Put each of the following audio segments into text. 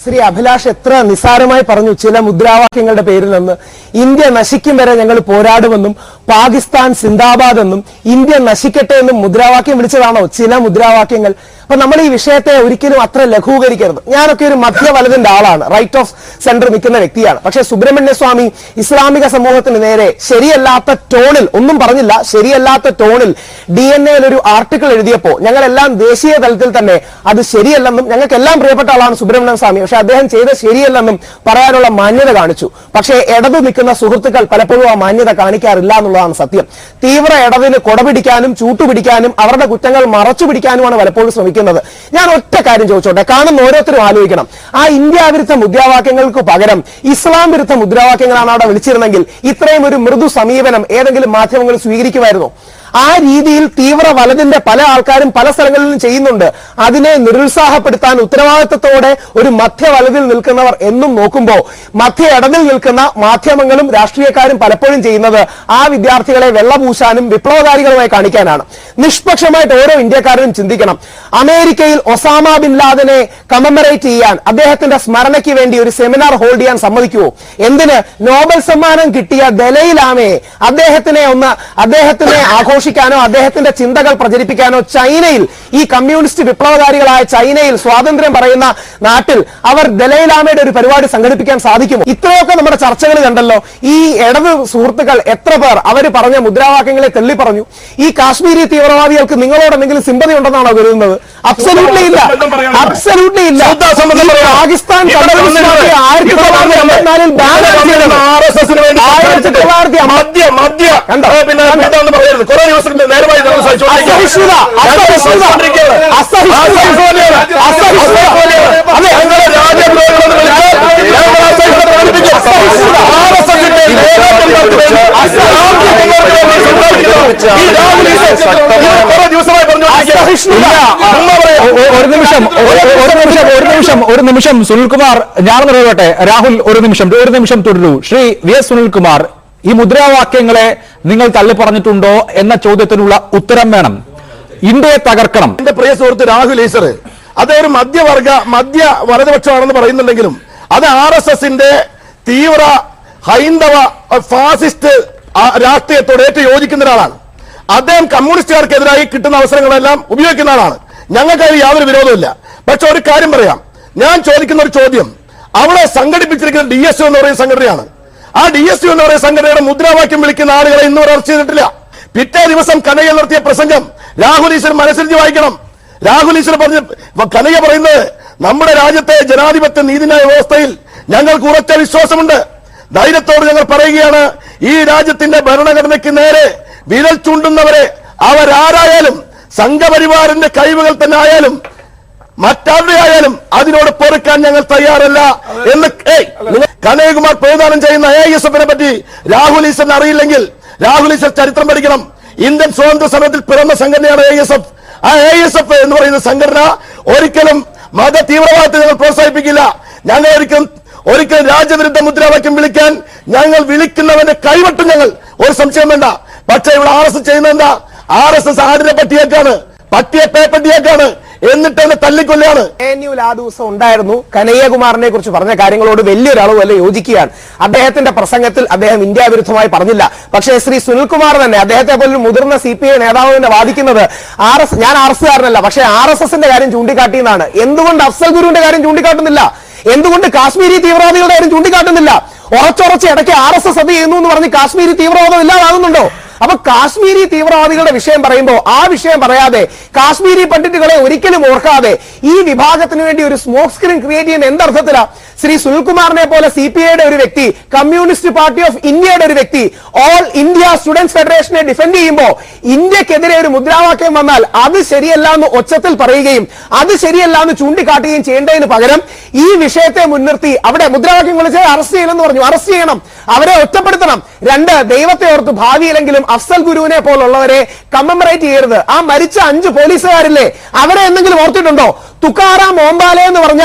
ശ്രീ അഭിലാഷ് എത്ര നിസ്സാരമായി പറഞ്ഞു ചില മുദ്രാവാക്യങ്ങളുടെ പേരിൽ നിന്ന്. ഇന്ത്യ നശിക്കും വരെ ഞങ്ങൾ പോരാടുമെന്നും പാകിസ്ഥാൻ സിന്ദാബാദ് എന്നും ഇന്ത്യ നശിക്കട്ടെ എന്നും മുദ്രാവാക്യം വിളിച്ചതാണോ ചില മുദ്രാവാക്യങ്ങൾ? അപ്പൊ നമ്മൾ ഈ വിഷയത്തെ ഒരിക്കലും അത്ര ലഘൂകരിക്കരുത്. ഞാനൊക്കെ ഒരു മധ്യ വലതിന്റെ ആളാണ്, റൈറ്റ് ഓഫ് സെന്റർ നിൽക്കുന്ന വ്യക്തിയാണ്. പക്ഷെ സുബ്രഹ്മണ്യ സ്വാമി ഇസ്ലാമിക സമൂഹത്തിന് നേരെ ശരിയല്ലാത്ത ടോണിൽ ഒന്നും പറഞ്ഞില്ല, ശരിയല്ലാത്ത ടോണിൽ DNA ഒരു ആർട്ടിക്കിൾ എഴുതിയപ്പോ ഞങ്ങളെല്ലാം ദേശീയ തലത്തിൽ തന്നെ അത് ശരിയല്ലെന്നും, ഞങ്ങൾക്കെല്ലാം പ്രിയപ്പെട്ട ആളാണ് സുബ്രഹ്മണ്യ സ്വാമി, പക്ഷെ അദ്ദേഹം ചെയ്ത ശരിയല്ലെന്നും പറയാനുള്ള മാന്യത കാണിച്ചു. പക്ഷേ ഇടതു നിൽക്കുന്ന സുഹൃത്തുക്കൾ പലപ്പോഴും ആ മാന്യത കാണിക്കാറില്ല എന്നുള്ളതാണ് സത്യം. തീവ്ര ഇടതിന് കൊടപിടിക്കാനും ചൂട്ടുപിടിക്കാനും അവരുടെ കുറ്റങ്ങൾ മറച്ചു പിടിക്കാനുമാണ് പലപ്പോഴും ശ്രമിക്കുന്നത്. ഞാൻ ഒറ്റ കാര്യം ചോദിച്ചോട്ടെ, കാണുന്ന ഓരോരുത്തരും ആലോചിക്കണം. ആ ഇന്ത്യ വിരുദ്ധ മുദ്രാവാക്യങ്ങൾക്ക് പകരം ഇസ്ലാം വിരുദ്ധ മുദ്രാവാക്യങ്ങളാണ് അവിടെ വിളിച്ചിരുന്നെങ്കിൽ ഇത്രയും ഒരു മൃദു സമീപനം ഏതെങ്കിലും മാധ്യമങ്ങൾ സ്വീകരിക്കുമായിരുന്നോ? ആ രീതിയിൽ തീവ്ര വലതിന്റെ പല ആൾക്കാരും പല സ്ഥലങ്ങളിലും ചെയ്യുന്നുണ്ട്. അതിനെ നിരുത്സാഹപ്പെടുത്താൻ ഉത്തരവാദിത്തത്തോടെ ഒരു മധ്യ വലതിൽ നിൽക്കുന്നവർ എന്നും നോക്കുമ്പോൾ മധ്യ ഇടതിൽ നിൽക്കുന്ന മാധ്യമങ്ങളും രാഷ്ട്രീയക്കാരും പലപ്പോഴും ചെയ്യുന്നത് ആ വിദ്യാർത്ഥികളെ വെള്ളപൂശാനും വിപ്ലവകാരികളുമായി കാണിക്കാനാണ്. നിഷ്പക്ഷമായിട്ട് ഓരോ ഇന്ത്യക്കാരനും ചിന്തിക്കണം. അമേരിക്കയിൽ ഒസാമ ബിൻ ലാദനെ കമമറേറ്റ് ചെയ്യാൻ, അദ്ദേഹത്തിന്റെ സ്മരണയ്ക്ക് വേണ്ടി ഒരു സെമിനാർ ഹോൾഡ് ചെയ്യാൻ സമ്മതിക്കുമോ? എന്തിന്? നോബൽ സമ്മാനം കിട്ടിയ ദലൈലാമയെ അദ്ദേഹത്തിനെ ആഘോഷിക്കാനോ അദ്ദേഹത്തിന്റെ ചിന്തകൾ പ്രചരിപ്പിക്കാനോ ചൈനയിൽ, ഈ കമ്മ്യൂണിസ്റ്റ് വിപ്ലവകാരികളായ ചൈനയിൽ, സ്വാതന്ത്ര്യം പറയുന്ന നാട്ടിൽ അവർ ദലൈലാമയുടെ ഒരു പരിപാടി സംഘടിപ്പിക്കാൻ സാധിക്കുമോ? ഇത്രയൊക്കെ നമ്മുടെ ചർച്ചകൾ കണ്ടല്ലോ. ഈ ഇടത് സുഹൃത്തുക്കൾ എത്ര പേർ അവർ പറഞ്ഞ മുദ്രാവാക്യങ്ങളെ തള്ളി പറഞ്ഞു. ഈ കാശ്മീരി തീവ്രവാദികൾക്ക് നിങ്ങളോട് എന്തെങ്കിലും സിമ്പതി ഉണ്ടെന്നാണോ കരുതുന്നത്? അബ്സല്യൂട്ട്ലി ഇല്ല, അബ്സല്യൂട്ട്ലി ഇല്ല. പാകിസ്ഥാൻ 1954 ബാൻ ഒരു നിമിഷം സുനിൽകുമാർ, ഞാൻ പറയട്ടെ. രാഹുൽ ഒരു നിമിഷം തുടരൂ. ശ്രീ വി എസ് സുനിൽകുമാർ, ഈ മുദ്രാവാക്യങ്ങളെ നിങ്ങൾ തള്ളിപ്പറഞ്ഞിട്ടുണ്ടോ എന്ന ചോദ്യത്തിനുള്ള ഉത്തരം വേണം. ഇന്ത്യയെ തകർക്കണം. എന്റെ പ്രിയ സുഹൃത്ത് രാഹുൽ ഈശ്വർ, അതൊരു മധ്യ വലതുപക്ഷമാണെന്ന് പറയുന്നുണ്ടെങ്കിലും അത് RSSന്റെ തീവ്ര ഹൈന്ദവ ഫാസിസ്റ്റ് രാഷ്ട്രീയത്തോട് ഏറ്റവും യോജിക്കുന്ന ഒരാളാണ്. അദ്ദേഹം കമ്മ്യൂണിസ്റ്റുകാർക്കെതിരായി കിട്ടുന്ന അവസരങ്ങളെല്ലാം ഉപയോഗിക്കുന്ന ആളാണ്. ഞങ്ങൾക്കതിൽ യാതൊരു വിരോധമില്ല. പക്ഷെ ഒരു കാര്യം പറയാം, ഞാൻ ചോദിക്കുന്ന ഒരു ചോദ്യം, അവിടെ സംഘടിപ്പിച്ചിരിക്കുന്ന DSU എന്ന് പറയുന്ന സംഘടനയാണ്. ആ DSU എന്ന് പറയുന്ന സംഘടനയുടെ മുദ്രാവാക്യം വിളിക്കുന്ന ആളുകളെ ഇന്നുവരെ അറസ്റ്റ് ചെയ്തിട്ടില്ല. പിറ്റേ ദിവസം കനയ്യ നടത്തിയ പ്രസംഗം രാഹുൽ ഈശ്വർ മനസ്സിരിച്ച് വായിക്കണം. രാഹുൽ ഈശ്വർ കനയ്യ പറയുന്നത്, നമ്മുടെ രാജ്യത്തെ ജനാധിപത്യ നീതിന്യായ വ്യവസ്ഥയിൽ ഞങ്ങൾക്ക് ഉറച്ച വിശ്വാസമുണ്ട്. ധൈര്യത്തോട് ഞങ്ങൾ പറയുകയാണ്, ഈ രാജ്യത്തിന്റെ ഭരണഘടനയ്ക്ക് നേരെ വിരൽ ചൂണ്ടുന്നവരെ അവരാരായാലും, സംഘപരിവാറിന്റെ കഴിവുകൾ തന്നെ ആയാലും മറ്റാരുടെ ആയാലും അതിനോട് പൊറുക്കാൻ ഞങ്ങൾ തയ്യാറല്ല എന്ന് കനയ്യകുമാർ പ്രതിദാനം ചെയ്യുന്ന AISFനെ പറ്റി രാഹുൽ ഈശ്വറിന് അറിയില്ലെങ്കിൽ രാഹുൽ ഈശ്വർ ചരിത്രം പഠിക്കണം. ഇന്ത്യൻ സ്വാതന്ത്ര്യ സമരത്തിൽ പിറന്ന സംഘടനയാണ് AISF. ആ AISF എന്ന് പറയുന്ന സംഘടന ഒരിക്കലും മത തീവ്രവാദത്തെ ഞങ്ങൾ പ്രോത്സാഹിപ്പിക്കില്ല. ഞങ്ങൾ ഒരിക്കലും രാജ്യവിരുദ്ധ മുദ്രാവാക്യം വിളിക്കാൻ ഞങ്ങൾ വിളിക്കുന്നവന്റെ കൈവട്ടും ഞങ്ങൾ, ഒരു സംശയം വേണ്ട. പക്ഷേ ഇവിടെ RSS ചെയ്യുന്നത് എന്താ? RSS ആടിനെ പട്ടിയേക്കാണ്, പട്ടിയെ പേപ്പട്ടിയേക്കാണ്, എന്നിട്ട് തന്നെ തല്ലിക്കൊല്ലാണ്. ANU ആ ദിവസം ഉണ്ടായിരുന്നു. കനയ്യകുമാറിനെ കുറിച്ച് പറഞ്ഞ കാര്യങ്ങളോട് വലിയൊരളവ് വല്ല യോജിക്കുകയാണ്. അദ്ദേഹത്തിന്റെ പ്രസംഗത്തിൽ അദ്ദേഹം ഇന്ത്യ വിരുദ്ധമായി പറഞ്ഞില്ല. പക്ഷേ ശ്രീ സുനിൽകുമാർ തന്നെ, അദ്ദേഹത്തെ പോലൊരു മുതിർന്ന CPI നേതാവ് തന്നെ വാദിക്കുന്നത് ഞാൻ RSSകാരനല്ല, പക്ഷേ RSSന്റെ കാര്യം ചൂണ്ടിക്കാട്ടിയെന്നാണ്. എന്തുകൊണ്ട് അഫ്സൽ ഗുരുവിന്റെ കാര്യം ചൂണ്ടിക്കാട്ടുന്നില്ല? എന്തുകൊണ്ട് കാശ്മീരി തീവ്രവാദികളുടെ കാര്യം ചൂണ്ടിക്കാട്ടുന്നില്ല? ഉറച്ചുറച്ച് ഇടയ്ക്ക് RSS അത് ചെയ്യുന്നു എന്ന് പറഞ്ഞ് കാശ്മീരി തീവ്രവാദം ഇല്ലാതാകുന്നുണ്ടോ? അപ്പൊ കാശ്മീരി തീവ്രവാദികളുടെ വിഷയം പറയുമ്പോൾ ആ വിഷയം പറയാതെ, കാശ്മീരി പണ്ഡിറ്റുകളെ ഒരിക്കലും ഓർക്കാതെ ഈ വിഭാഗത്തിന് വേണ്ടി ഒരു സ്മോക്ക് സ്ക്രീൻ ക്രിയേറ്റ് ചെയ്യുന്ന എന്തർത്ഥത്തിലാ? ശ്രീ സുനിൽകുമാറിനെ പോലെ CPIയുടെ ഒരു വ്യക്തി, കമ്മ്യൂണിസ്റ്റ് പാർട്ടി ഓഫ് ഇന്ത്യയുടെ ഒരു വ്യക്തി, ഓൾ ഇന്ത്യ സ്റ്റുഡൻസ് ഫെഡറേഷനെ ഡിഫെൻഡ് ചെയ്യുമ്പോൾ ഇന്ത്യക്കെതിരെ ഒരു മുദ്രാവാക്യം വന്നാൽ അത് ശരിയല്ല എന്ന് ഒച്ചത്തിൽ പറയുകയും അത് ശരിയല്ല എന്ന് ചൂണ്ടിക്കാട്ടുകയും ചെയ്യേണ്ടതിന് പകരം ഈ വിഷയത്തെ മുൻനിർത്തി അവിടെ മുദ്രാവാക്യം വിളിച്ച് അറസ്റ്റ് ചെയ്യണമെന്ന് പറഞ്ഞു. അറസ്റ്റ് ചെയ്യണം, അവരെ ഒറ്റപ്പെടുത്തണം. 2, ദൈവത്തെ ഓർത്ത് ഭാവിയിലെങ്കിലും അഫ്സൽ ഗുരുവിനെ പോലുള്ളവരെ കമ്മമറേറ്റ് ചെയ്യരുത്. ആ മരിച്ച 5 പോലീസുകാരില്ലേ, അവരെ എന്തെങ്കിലും ഓർത്തിട്ടുണ്ടോ? തുക്കാറാം ഓംബാലെ എന്ന് പറഞ്ഞ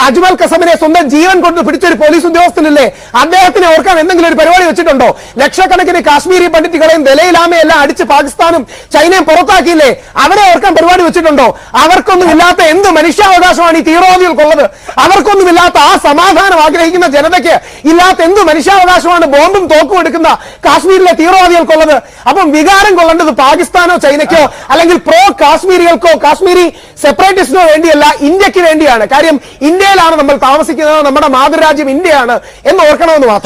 അജ്മൽ കസമിനെ സ്വന്തം ജീവൻ കൊണ്ട് പിടിച്ചൊരു പോലീസ് ഉദ്യോഗസ്ഥനില്ലേ, അദ്ദേഹത്തിനെ ഓർക്കാൻ എന്തെങ്കിലും ഒരു പരിപാടി വെച്ചിട്ടുണ്ടോ? ലക്ഷക്കണക്കിന് കാശ്മീരി പണ്ഡിറ്റുകളെയും ദലൈലാമയെല്ലാം അടിച്ച് പാകിസ്ഥാനും ചൈനയും പുറത്താക്കിയില്ലേ, അവരെ ഓർക്കാൻ പരിപാടി വെച്ചിട്ടുണ്ടോ? അവർക്കൊന്നും ഇല്ലാത്ത എന്ത് മനുഷ്യാവകാശമാണ് ഈ തീവ്രവാദികൾക്കുള്ളത്? അവർക്കൊന്നും ഇല്ലാത്ത ആ സമാധാനം ആഗ്രഹിക്കുന്ന ജനതയ്ക്ക് ഇല്ലാത്ത എന്ത് മനുഷ്യാവകാശമാണ് ബോംബും തോക്കും എടുക്കുന്ന കാശ്മീരിലെ തീവ്രവാദികൾക്കുള്ളത്? അപ്പം വികാരം കൊള്ളേണ്ടത് പാകിസ്ഥാനോ ചൈനയ്ക്കോ അല്ലെങ്കിൽ പ്രോ കാശ്മീരികൾക്കോ കാശ്മീരി സെപ്പറേറ്റിസ്റ്റിനോ വേണ്ടിയല്ല, ഇന്ത്യക്ക് വേണ്ടിയാണ്. കാര്യം ഇന്ത്യയിലാണ് നമ്മൾ താമസിക്കുന്നത്, നമ്മുടെ മാതൃരാജ്യം ഇന്ത്യയാണ് എന്ന് ഓർക്കണമെന്ന് മാത്രം.